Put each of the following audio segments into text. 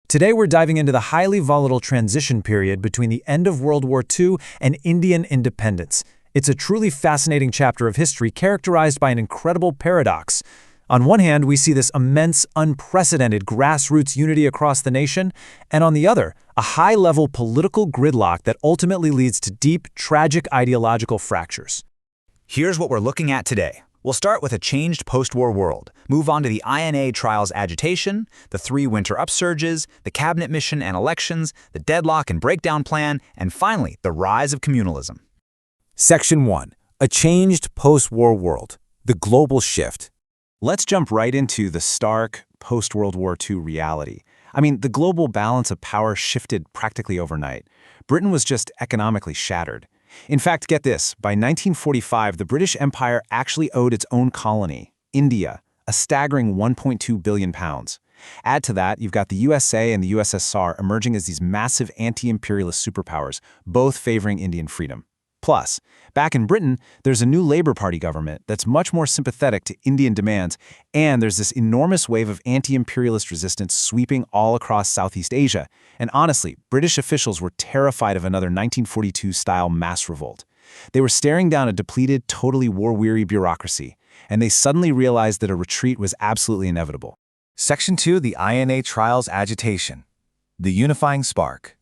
Today we're diving into the highly volatile transition period between the end of World War II and Indian independence. It's a truly fascinating chapter of history characterized by an incredible paradox. On one hand, we see this immense, unprecedented grassroots unity across the nation, and on the other, a high-level political gridlock that ultimately leads to deep, tragic ideological fractures. Here's what we're looking at today. We'll start with a changed post-war world, move on to the INA trials agitation, the 3 winter upsurges, the cabinet mission and elections, the deadlock and breakdown plan, and finally, the rise of communalism. Section 1. A changed post-war world. The global shift. Let's jump right into the stark post-World War II reality. The global balance of power shifted practically overnight. Britain was just economically shattered. In fact, get this, by 1945, the British Empire actually owed its own colony, India, a staggering £1.2 billion. Add to that, you've got the USA and the USSR emerging as these massive anti-imperialist superpowers, both favoring Indian freedom. Plus, back in Britain, there's a new Labour Party government that's much more sympathetic to Indian demands, and there's this enormous wave of anti-imperialist resistance sweeping all across Southeast Asia. And honestly, British officials were terrified of another 1942-style mass revolt. They were staring down a depleted, totally war-weary bureaucracy, and they suddenly realized that a retreat was absolutely inevitable. Section 2. The INA trials agitation. The unifying spark.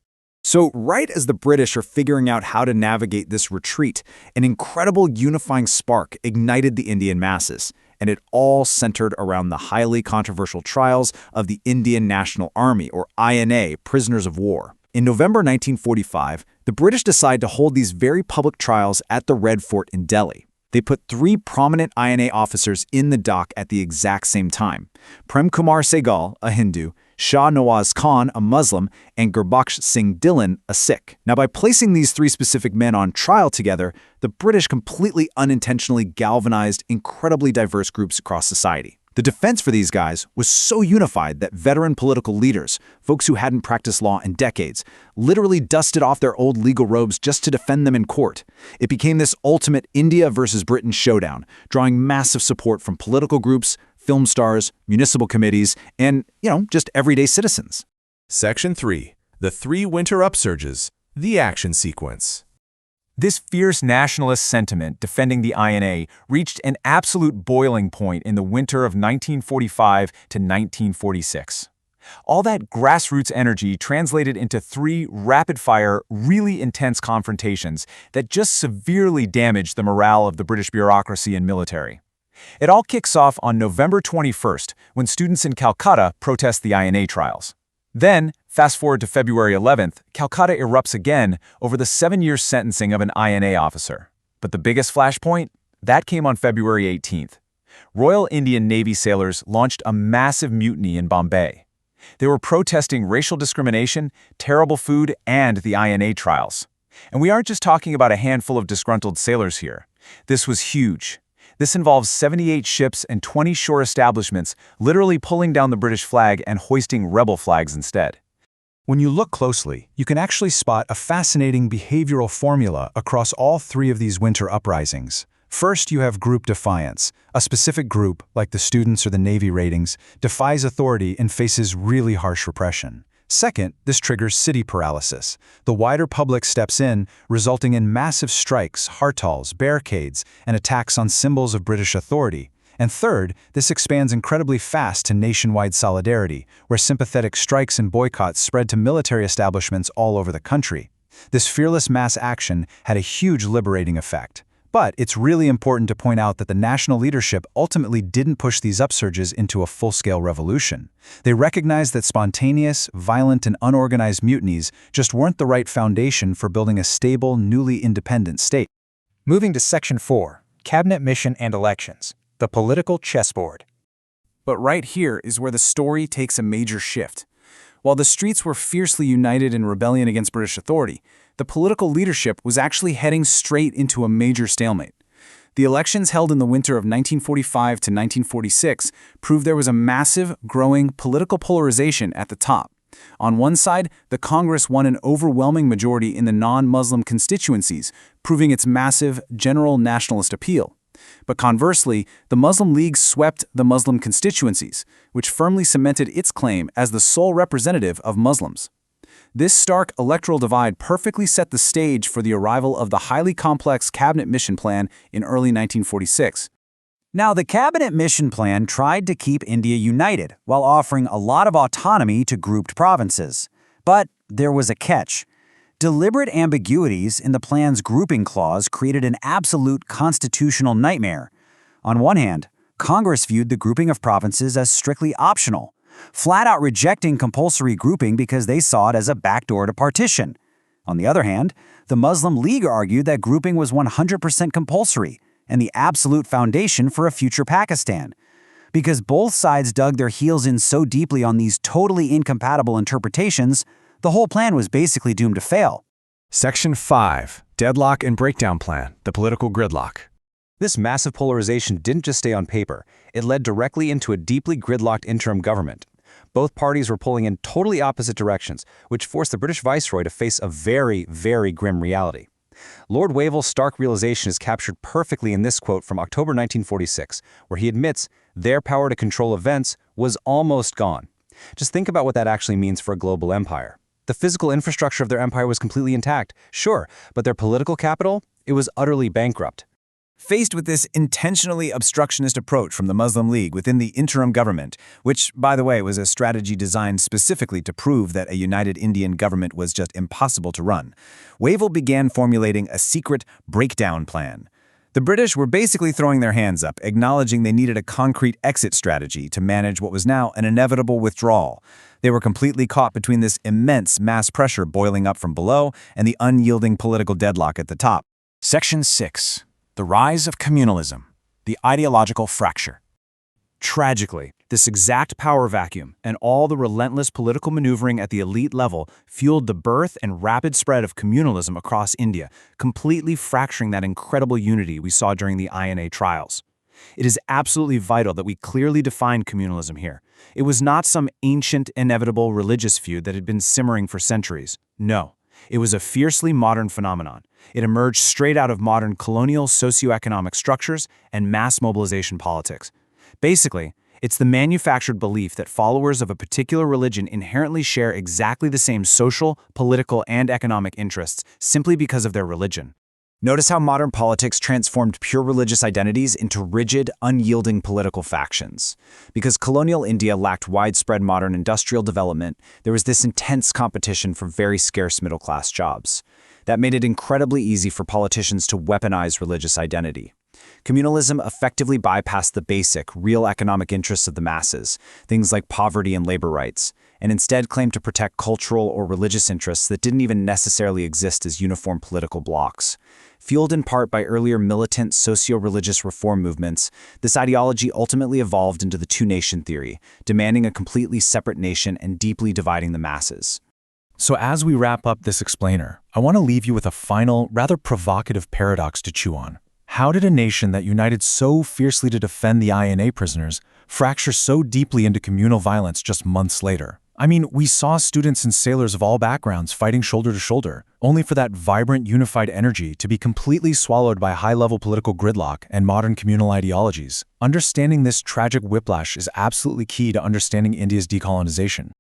So right as the British are figuring out how to navigate this retreat, an incredible unifying spark ignited the Indian masses, and it all centered around the highly controversial trials of the Indian National Army, or INA, prisoners of war. In November 1945, the British decided to hold these very public trials at the Red Fort in Delhi. They put 3 prominent INA officers in the dock at the exact same time: Prem Kumar Sehgal, a Hindu, Shah Nawaz Khan, a Muslim, and Gurbaksh Singh Dhillon, a Sikh. Now, by placing these 3 specific men on trial together, the British completely unintentionally galvanized incredibly diverse groups across society. The defense for these guys was so unified that veteran political leaders, folks who hadn't practiced law in decades, literally dusted off their old legal robes just to defend them in court. It became this ultimate India versus Britain showdown, drawing massive support from political groups, film stars, municipal committees, and, just everyday citizens. Section 3. The 3 winter upsurges. The action sequence. This fierce nationalist sentiment defending the INA reached an absolute boiling point in the winter of 1945 to 1946. All that grassroots energy translated into 3 rapid-fire, really intense confrontations that just severely damaged the morale of the British bureaucracy and military. It all kicks off on November 21st, when students in Calcutta protest the INA trials. Then, fast forward to February 11th, Calcutta erupts again over the 7-year sentencing of an INA officer. But the biggest flashpoint? That came on February 18th. Royal Indian Navy sailors launched a massive mutiny in Bombay. They were protesting racial discrimination, terrible food, and the INA trials. And we aren't just talking about a handful of disgruntled sailors here. This was huge. This involves 78 ships and 20 shore establishments literally pulling down the British flag and hoisting rebel flags instead. When you look closely, you can actually spot a fascinating behavioral formula across all 3 of these winter uprisings. First, you have group defiance. A specific group, like the students or the Navy ratings, defies authority and faces really harsh repression. Second, this triggers city paralysis. The wider public steps in, resulting in massive strikes, hartals, barricades, and attacks on symbols of British authority. And third, this expands incredibly fast to nationwide solidarity, where sympathetic strikes and boycotts spread to military establishments all over the country. This fearless mass action had a huge liberating effect. But it's really important to point out that the national leadership ultimately didn't push these upsurges into a full-scale revolution. They recognized that spontaneous, violent, and unorganized mutinies just weren't the right foundation for building a stable, newly independent state. Moving to Section 4, Cabinet Mission and Elections, the political chessboard. But right here is where the story takes a major shift. While the streets were fiercely united in rebellion against British authority, the political leadership was actually heading straight into a major stalemate. The elections held in the winter of 1945 to 1946 proved there was a massive, growing political polarization at the top. On one side, the Congress won an overwhelming majority in the non-Muslim constituencies, proving its massive general nationalist appeal. But conversely, the Muslim League swept the Muslim constituencies, which firmly cemented its claim as the sole representative of Muslims. This stark electoral divide perfectly set the stage for the arrival of the highly complex Cabinet Mission Plan in early 1946. Now, the Cabinet Mission Plan tried to keep India united while offering a lot of autonomy to grouped provinces. But there was a catch. Deliberate ambiguities in the plan's grouping clause created an absolute constitutional nightmare. On one hand, Congress viewed the grouping of provinces as strictly optional, flat out rejecting compulsory grouping because they saw it as a backdoor to partition. On the other hand, the Muslim League argued that grouping was 100% compulsory and the absolute foundation for a future Pakistan. Because both sides dug their heels in so deeply on these totally incompatible interpretations, the whole plan was basically doomed to fail. Section 5. Deadlock and Breakdown Plan, the political gridlock. This massive polarization didn't just stay on paper. It led directly into a deeply gridlocked interim government. Both parties were pulling in totally opposite directions, which forced the British Viceroy to face a very, very grim reality. Lord Wavell's stark realization is captured perfectly in this quote from October 1946, where he admits their power to control events was almost gone. Just think about what that actually means for a global empire. The physical infrastructure of their empire was completely intact, sure, but their political capital, it was utterly bankrupt. Faced with this intentionally obstructionist approach from the Muslim League within the interim government, which, by the way, was a strategy designed specifically to prove that a united Indian government was just impossible to run, Wavell began formulating a secret breakdown plan. The British were basically throwing their hands up, acknowledging they needed a concrete exit strategy to manage what was now an inevitable withdrawal. They were completely caught between this immense mass pressure boiling up from below and the unyielding political deadlock at the top. Section 6. The Rise of Communalism, the Ideological Fracture. Tragically, this exact power vacuum and all the relentless political maneuvering at the elite level fueled the birth and rapid spread of communalism across India, completely fracturing that incredible unity we saw during the INA trials. It is absolutely vital that we clearly define communalism here. It was not some ancient, inevitable religious feud that had been simmering for centuries. No, it was a fiercely modern phenomenon. It emerged straight out of modern colonial socioeconomic structures and mass mobilization politics. Basically, it's the manufactured belief that followers of a particular religion inherently share exactly the same social, political, and economic interests simply because of their religion. Notice how modern politics transformed pure religious identities into rigid, unyielding political factions. Because colonial India lacked widespread modern industrial development, there was this intense competition for very scarce middle-class jobs. That made it incredibly easy for politicians to weaponize religious identity. Communalism effectively bypassed the basic, real economic interests of the masses, things like poverty and labor rights, and instead claimed to protect cultural or religious interests that didn't even necessarily exist as uniform political blocs. Fueled in part by earlier militant socio-religious reform movements, this ideology ultimately evolved into the two-nation theory, demanding a completely separate nation and deeply dividing the masses. So as we wrap up this explainer, I want to leave you with a final, rather provocative paradox to chew on. How did a nation that united so fiercely to defend the INA prisoners fracture so deeply into communal violence just months later? I mean, we saw students and sailors of all backgrounds fighting shoulder to shoulder, only for that vibrant, unified energy to be completely swallowed by high-level political gridlock and modern communal ideologies. Understanding this tragic whiplash is absolutely key to understanding India's decolonization.